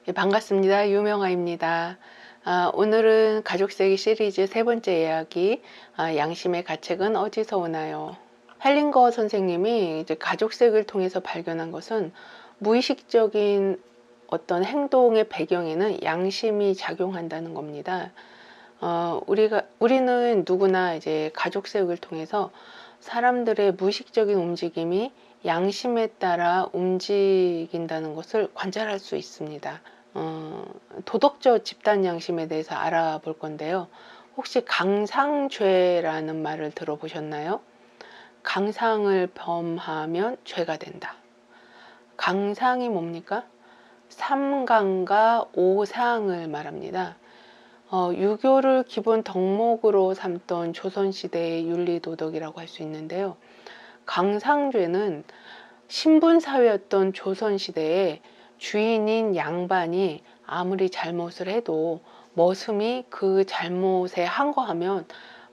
네, 반갑습니다. 유명아입니다. 오늘은 가족세기 시리즈 세 번째 이야기, 양심의 가책은 어디서 오나요? 헬링거 선생님이 이제 가족색을 통해서 발견한 것은 무의식적인 어떤 행동의 배경에는 양심이 작용한다는 겁니다. 우리는 누구나 이제 가족색을 통해서 사람들의 무의식적인 움직임이 양심에 따라 움직인다는 것을 관찰할 수 있습니다. 도덕적 집단 양심에 대해서 알아볼 건데요. 혹시 강상죄라는 말을 들어보셨나요? 강상을 범하면 죄가 된다. 강상이 뭡니까? 삼강과 오상을 말합니다. 유교를 기본 덕목으로 삼던 조선시대의 윤리도덕이라고 할 수 있는데요. 강상죄는 신분사회였던 조선시대에 주인인 양반이 아무리 잘못을 해도 머슴이 그 잘못에 항거하면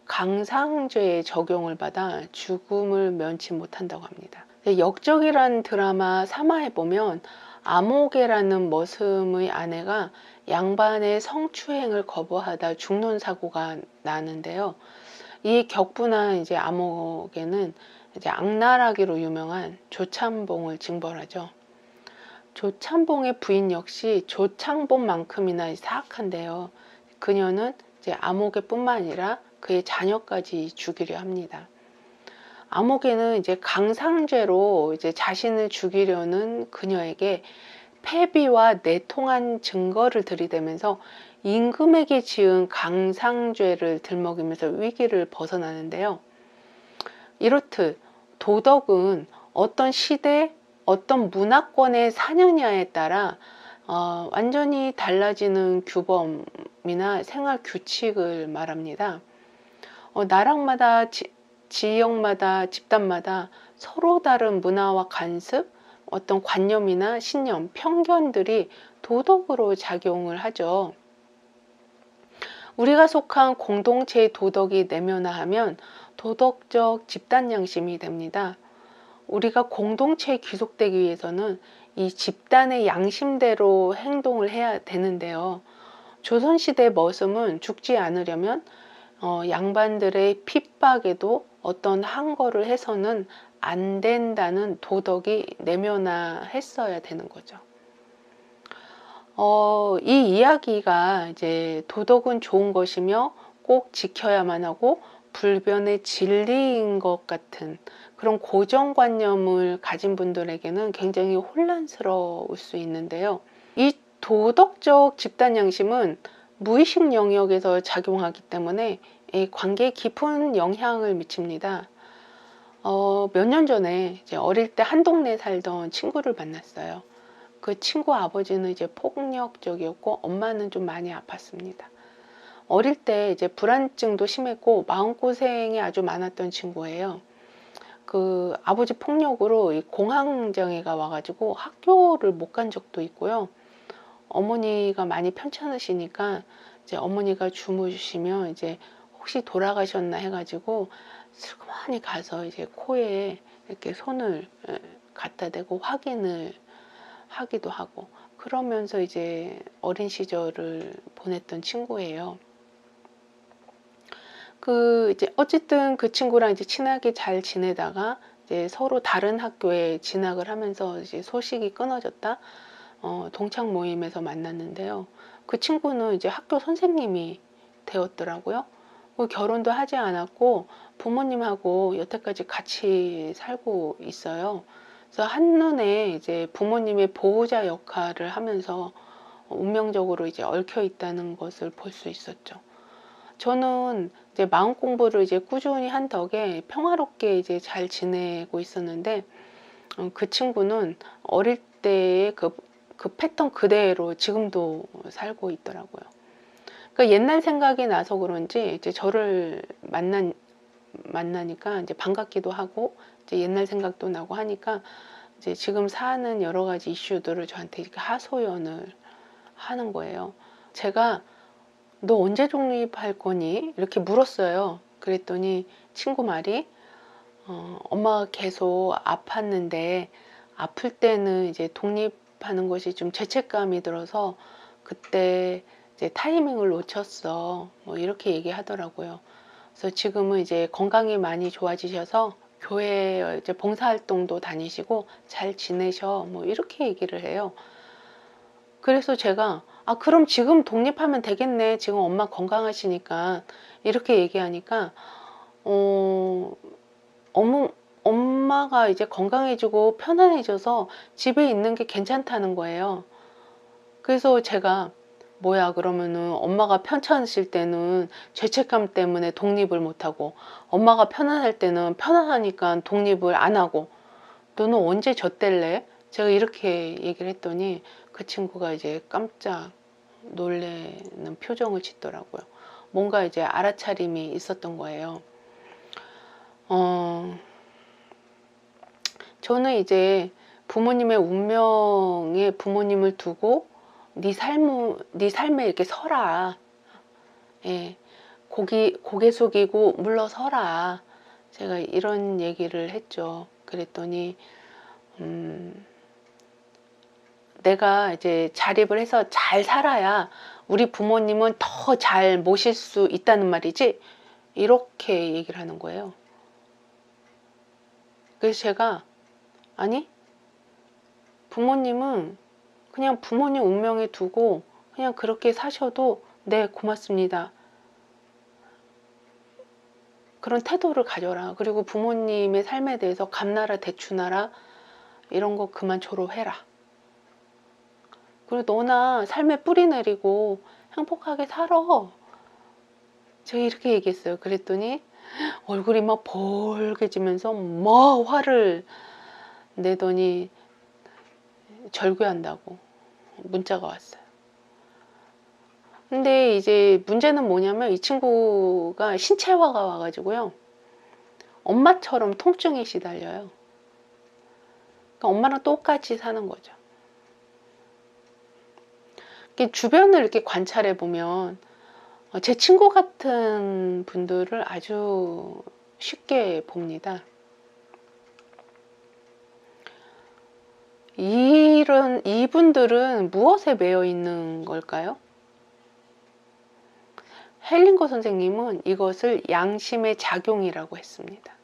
강상죄의 적용을 받아 죽음을 면치 못한다고 합니다. 역적이란 드라마 3화에 보면 아모개라는 머슴의 아내가 양반의 성추행을 거부하다 죽는 사고가 나는데요. 이 격분한 이제 아모개는 이제 악랄하기로 유명한 조참봉을 징벌하죠. 조참봉의 부인 역시 조창봉만큼이나 사악한데요. 그녀는 이제 아모개뿐만 아니라 그의 자녀까지 죽이려 합니다. 아모개는 이제 강상죄로 이제 자신을 죽이려는 그녀에게 패비와 내통한 증거를 들이대면서 임금에게 지은 강상죄를 들먹이면서 위기를 벗어나는데요. 이렇듯 도덕은 어떤 시대, 어떤 문화권에 사느냐에 따라 완전히 달라지는 규범이나 생활 규칙을 말합니다. 나라마다 지역마다 집단마다 서로 다른 문화와 관습, 어떤 관념이나 신념, 편견들이 도덕으로 작용을 하죠. 우리가 속한 공동체의 도덕이 내면화하면 도덕적 집단 양심이 됩니다. 우리가 공동체에 귀속되기 위해서는 이 집단의 양심대로 행동을 해야 되는데요. 조선시대 머슴은 죽지 않으려면 양반들의 핍박에도 어떤 항거를 해서는 안 된다는 도덕이 내면화했어야 되는 거죠. 이 이야기가 이제 도덕은 좋은 것이며 꼭 지켜야만 하고 불변의 진리인 것 같은 그런 고정관념을 가진 분들에게는 굉장히 혼란스러울 수 있는데요. 이 도덕적 집단 양심은 무의식 영역에서 작용하기 때문에 이 관계에 깊은 영향을 미칩니다. 몇 년 전에 이제 어릴 때 한 동네에 살던 친구를 만났어요. 그 친구 아버지는 이제 폭력적이었고 엄마는 좀 많이 아팠습니다. 어릴 때 이제 불안증도 심했고 마음고생이 아주 많았던 친구예요. 그 아버지 폭력으로 이 공황장애가 와가지고 학교를 못 간 적도 있고요. 어머니가 많이 편찮으시니까 이제 어머니가 주무시면 이제 혹시 돌아가셨나 해가지고 슬그머니 가서 이제 코에 이렇게 손을 갖다 대고 확인을 하기도 하고 그러면서 이제 어린 시절을 보냈던 친구예요. 이제 어쨌든 그 친구랑 이제 친하게 잘 지내다가 이제 서로 다른 학교에 진학을 하면서 이제 소식이 끊어졌다. 동창 모임에서 만났는데요. 그 친구는 이제 학교 선생님이 되었더라고요. 결혼도 하지 않았고 부모님하고 여태까지 같이 살고 있어요. 그래서 한눈에 이제 부모님의 보호자 역할을 하면서 운명적으로 이제 얽혀 있다는 것을 볼 수 있었죠. 저는 이제 마음 공부를 이제 꾸준히 한 덕에 평화롭게 이제 잘 지내고 있었는데 그 친구는 어릴 때의 그 패턴 그대로 지금도 살고 있더라고요. 그러니까 옛날 생각이 나서 그런지 이제 저를 만나니까 이제 반갑기도 하고 이제 옛날 생각도 나고 하니까 이제 지금 사는 여러 가지 이슈들을 저한테 이렇게 하소연을 하는 거예요. 제가 너 언제 독립할 거니? 이렇게 물었어요. 그랬더니 친구 말이 엄마가 계속 아팠는데 아플 때는 이제 독립 독립하는 것이 좀 죄책감이 들어서 그때 이제 타이밍을 놓쳤어. 뭐 이렇게 얘기하더라고요. 그래서 지금은 이제 건강이 많이 좋아지셔서 교회 이제 봉사활동도 다니시고 잘 지내셔. 뭐 이렇게 얘기를 해요. 그래서 제가 그럼 지금 독립하면 되겠네. 지금 엄마 건강하시니까. 이렇게 얘기하니까 엄마가 이제 건강해지고 편안해져서 집에 있는 게 괜찮다는 거예요. 그래서 제가 뭐야 그러면은 엄마가 편찮으실 때는 죄책감 때문에 독립을 못하고 엄마가 편안할 때는 편안하니까 독립을 안 하고 너는 언제 젖댈래? 제가 이렇게 얘기를 했더니 그 친구가 이제 깜짝 놀래는 표정을 짓더라고요. 뭔가 이제 알아차림이 있었던 거예요. 저는 이제 부모님의 운명에 부모님을 두고 네 삶에 이렇게 서라. 예, 고개 숙이고 물러서라. 제가 이런 얘기를 했죠. 그랬더니 내가 이제 자립을 해서 잘 살아야 우리 부모님은 더 잘 모실 수 있다는 말이지. 이렇게 얘기를 하는 거예요. 그래서 제가 아니 부모님은 그냥 부모님 운명에 두고 그냥 그렇게 사셔도 네 고맙습니다. 그런 태도를 가져라. 그리고 부모님의 삶에 대해서 감나라 대추나라 이런 거 그만 조로해라. 그리고 너나 삶에 뿌리 내리고 행복하게 살아. 제가 이렇게 얘기했어요. 그랬더니 얼굴이 막 벌개지면서 막 화를 내더니 절규한다고 문자가 왔어요. 근데 이제 문제는 뭐냐면 이 친구가 신체화가 와가지고요. 엄마처럼 통증에 시달려요. 그러니까 엄마랑 똑같이 사는 거죠. 주변을 이렇게 관찰해 보면 제 친구 같은 분들을 아주 쉽게 봅니다. 이분들은 무엇에 매여 있는 걸까요? 헬링거 선생님은 이것을 양심의 작용이라고 했습니다.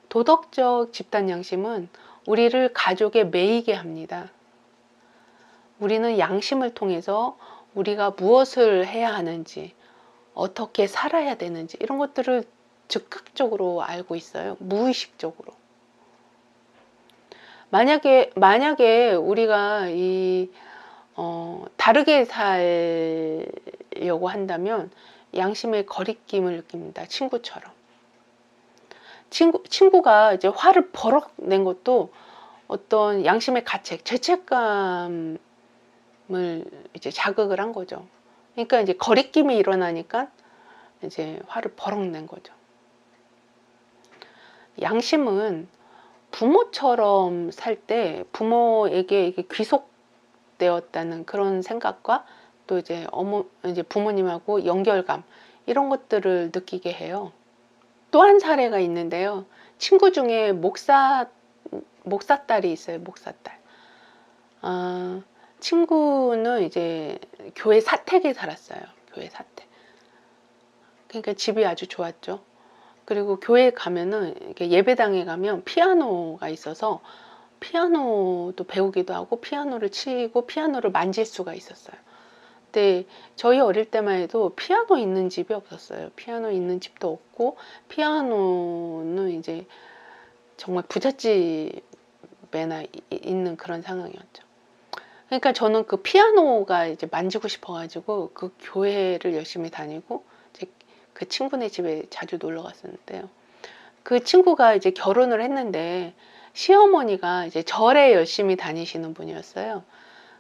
도덕적 집단 양심은 우리를 가족에 매이게 합니다. 우리는 양심을 통해서 우리가 무엇을 해야 하는지, 어떻게 살아야 되는지 이런 것들을 즉각적으로 알고 있어요. 무의식적으로. 만약에 우리가 다르게 살려고 한다면 양심의 거리낌을 느낍니다. 친구처럼. 친구가 이제 화를 버럭 낸 것도 어떤 양심의 가책, 죄책감을 이제 자극을 한 거죠. 그러니까 이제 거리낌이 일어나니까 이제 화를 버럭 낸 거죠. 양심은 부모처럼 살 때 부모에게 이게 귀속되었다는 그런 생각과 또 이제 이제 부모님하고 연결감 이런 것들을 느끼게 해요. 또 한 사례가 있는데요. 친구 중에 목사딸이 있어요. 목사딸. 친구는 이제 교회 사택에 살았어요. 교회 사택. 그러니까 집이 아주 좋았죠. 그리고 교회에 가면은 이렇게 예배당에 가면 피아노가 있어서 피아노도 배우기도 하고 피아노를 치고 피아노를 만질 수가 있었어요. 근데 저희 어릴 때만 해도 피아노 있는 집이 없었어요. 피아노 있는 집도 없고 피아노는 이제 정말 부잣집에나 있는 그런 상황이었죠. 그러니까 저는 그 피아노가 이제 만지고 싶어가지고 그 교회를 열심히 다니고 그 친구네 집에 자주 놀러 갔었는데요. 그 친구가 이제 결혼을 했는데 시어머니가 이제 절에 열심히 다니시는 분이었어요.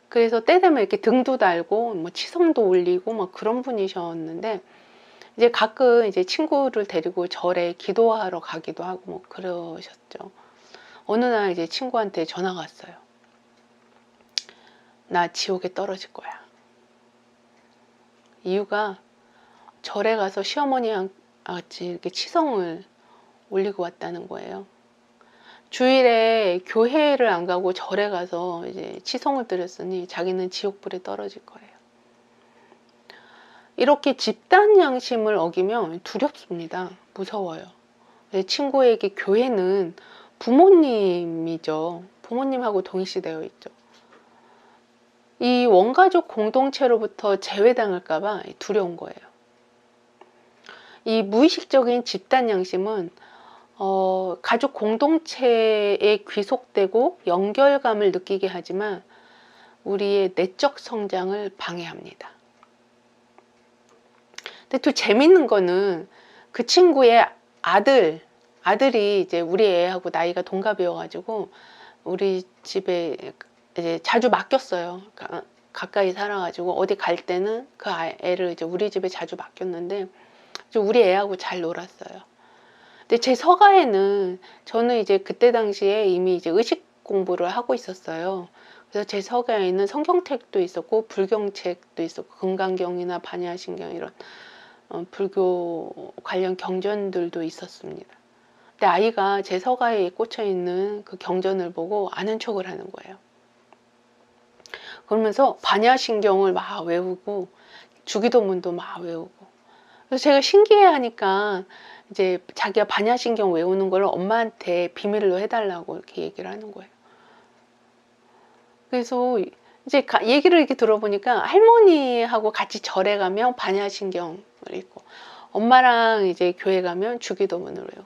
그래서 때 되면 이렇게 등도 달고 뭐 치성도 올리고 막 그런 분이셨는데 이제 가끔 이제 친구를 데리고 절에 기도하러 가기도 하고 뭐 그러셨죠. 어느 날 이제 친구한테 전화가 왔어요. 나 지옥에 떨어질 거야. 이유가 절에 가서 시어머니랑 같이 이렇게 치성을 올리고 왔다는 거예요. 주일에 교회를 안 가고 절에 가서 이제 치성을 드렸으니 자기는 지옥불에 떨어질 거예요. 이렇게 집단 양심을 어기면 두렵습니다. 무서워요. 내 친구에게 교회는 부모님이죠. 부모님하고 동시되어 있죠. 이 원가족 공동체로부터 제외당할까봐 두려운 거예요. 이 무의식적인 집단 양심은 가족 공동체에 귀속되고 연결감을 느끼게 하지만 우리의 내적 성장을 방해합니다. 근데 또 재밌는 거는 그 친구의 아들이 이제 우리 애하고 나이가 동갑이어가지고 우리 집에 이제 자주 맡겼어요. 가까이 살아가지고 어디 갈 때는 그 애를 이제 우리 집에 자주 맡겼는데 우리 애하고 잘 놀았어요. 근데 제 서가에는 저는 이제 그때 당시에 이미 이제 의식 공부를 하고 있었어요. 그래서 제 서가에는 성경책도 있었고 불경책도 있었고 금강경이나 반야신경 이런 불교 관련 경전들도 있었습니다. 근데 아이가 제 서가에 꽂혀 있는 그 경전을 보고 아는 척을 하는 거예요. 그러면서 반야신경을 막 외우고 주기도문도 막 외우고. 그래서 제가 신기해하니까 이제 자기가 반야신경 외우는 걸 엄마한테 비밀로 해달라고 이렇게 얘기를 하는 거예요. 그래서 이제 얘기를 이렇게 들어보니까 할머니하고 같이 절에 가면 반야신경을 읽고 엄마랑 이제 교회 가면 주기도문을 외우고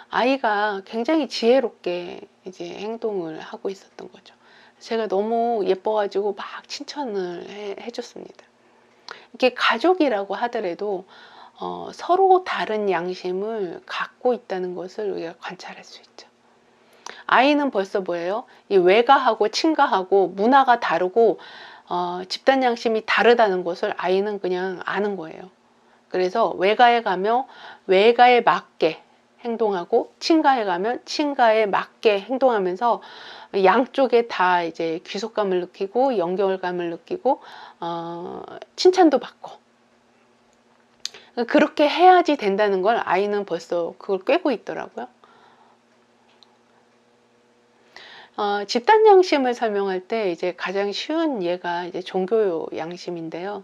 아이가 굉장히 지혜롭게 이제 행동을 하고 있었던 거죠. 제가 너무 예뻐가지고 막 칭찬을 해줬습니다. 이게 가족이라고 하더라도 서로 다른 양심을 갖고 있다는 것을 우리가 관찰할 수 있죠. 아이는 벌써 뭐예요? 이 외가하고 친가하고 문화가 다르고 집단 양심이 다르다는 것을 아이는 그냥 아는 거예요. 그래서 외가에 가면 외가에 맞게 행동하고 친가에 가면 친가에 맞게 행동하면서 양쪽에 다 이제 귀속감을 느끼고 연결감을 느끼고 칭찬도 받고 그렇게 해야지 된다는 걸 아이는 벌써 그걸 꿰고 있더라고요. 집단 양심을 설명할 때 이제 가장 쉬운 예가 이제 종교 양심인데요.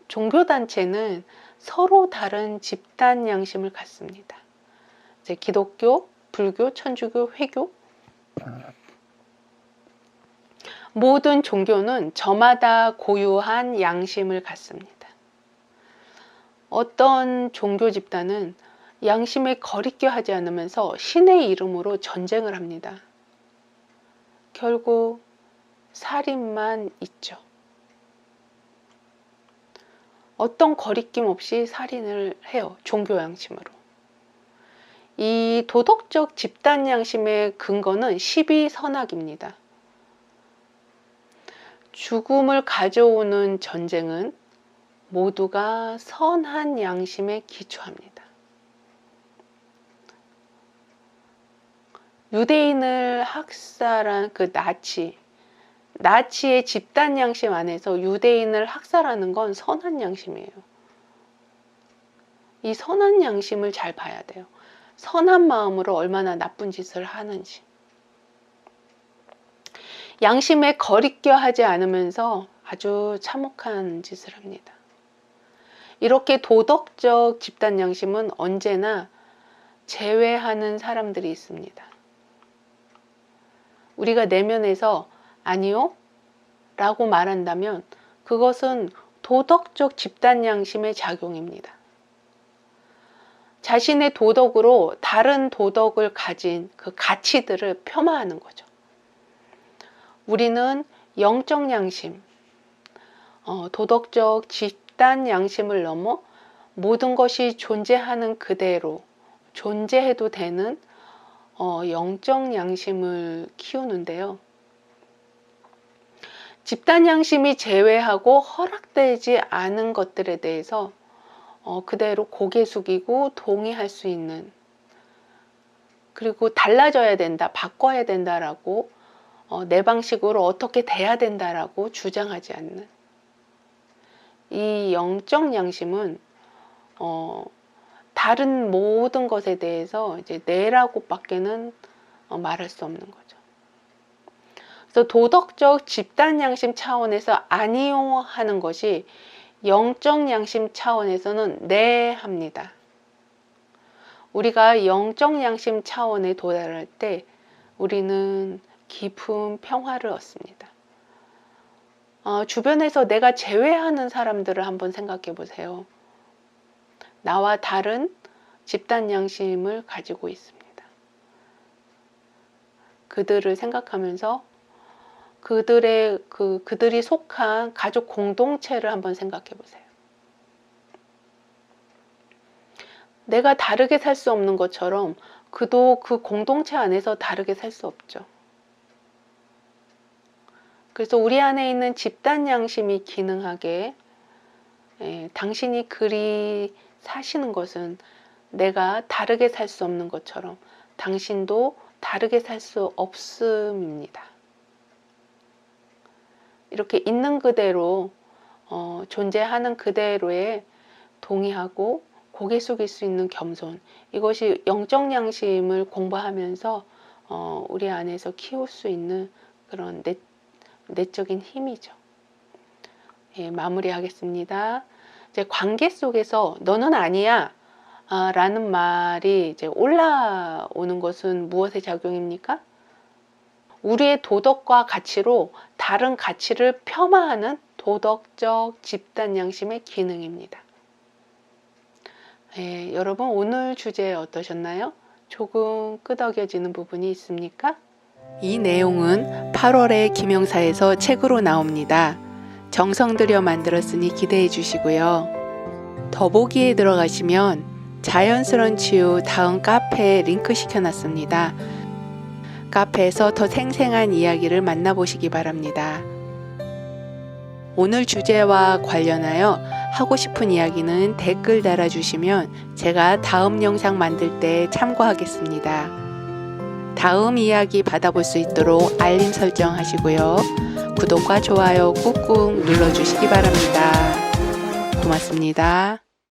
종교 단체는 서로 다른 집단 양심을 갖습니다. 이제 기독교, 불교, 천주교, 회교 모든 종교는 저마다 고유한 양심을 갖습니다. 어떤 종교 집단은 양심에 거리껴 하지 않으면서 신의 이름으로 전쟁을 합니다. 결국 살인만 있죠. 어떤 거리낌 없이 살인을 해요. 종교 양심으로. 이 도덕적 집단 양심의 근거는 십이선악입니다. 죽음을 가져오는 전쟁은 모두가 선한 양심에 기초합니다. 유대인을 학살한 그 나치의 집단 양심 안에서 유대인을 학살하는 건 선한 양심이에요. 이 선한 양심을 잘 봐야 돼요. 선한 마음으로 얼마나 나쁜 짓을 하는지. 양심에 거리껴 하지 않으면서 아주 참혹한 짓을 합니다. 이렇게 도덕적 집단 양심은 언제나 제외하는 사람들이 있습니다. 우리가 내면에서 아니요 라고 말한다면 그것은 도덕적 집단 양심의 작용입니다. 자신의 도덕으로 다른 도덕을 가진 그 가치들을 폄하하는 거죠. 우리는 영적 양심, 도덕적 집단 양심을 넘어 모든 것이 존재하는 그대로 존재해도 되는 영적 양심을 키우는데요. 집단 양심이 제외하고 허락되지 않은 것들에 대해서 그대로 고개 숙이고 동의할 수 있는, 그리고 달라져야 된다, 바꿔야 된다라고 내 방식으로 어떻게 돼야 된다라고 주장하지 않는 이 영적 양심은 다른 모든 것에 대해서 이제 내라고 밖에는 말할 수 없는 거죠. 그래서 도덕적 집단 양심 차원에서 아니요 하는 것이 영적 양심 차원에서는 네 합니다. 우리가 영적 양심 차원에 도달할 때 우리는 깊은 평화를 얻습니다. 주변에서 내가 제외하는 사람들을 한번 생각해 보세요. 나와 다른 집단 양심을 가지고 있습니다. 그들을 생각하면서 그들이 속한 가족 공동체를 한번 생각해 보세요. 내가 다르게 살 수 없는 것처럼 그도 그 공동체 안에서 다르게 살 수 없죠. 그래서 우리 안에 있는 집단 양심이 기능하게 당신이 그리 사시는 것은 내가 다르게 살 수 없는 것처럼 당신도 다르게 살 수 없음입니다. 이렇게 있는 그대로 존재하는 그대로에 동의하고 고개 숙일 수 있는 겸손, 이것이 영적 양심을 공부하면서 우리 안에서 키울 수 있는 그런 내적인 힘이죠. 마무리하겠습니다. 이제 관계 속에서 너는 아니야 라는 말이 이제 올라오는 것은 무엇의 작용입니까? 우리의 도덕과 가치로 다른 가치를 폄하하는 도덕적 집단 양심의 기능입니다. 여러분 오늘 주제 어떠셨나요? 조금 끄덕여지는 부분이 있습니까? 이 내용은 8월에 김영사에서 책으로 나옵니다. 정성 들여 만들었으니 기대해 주시고요. 더보기에 들어가시면 자연스러운 치유 다음 카페에 링크 시켜놨습니다. 카페에서 더 생생한 이야기를 만나보시기 바랍니다. 오늘 주제와 관련하여 하고 싶은 이야기는 댓글 달아주시면 제가 다음 영상 만들 때 참고하겠습니다. 다음 이야기 받아볼 수 있도록 알림 설정하시고요. 구독과 좋아요 꾹꾹 눌러주시기 바랍니다. 고맙습니다.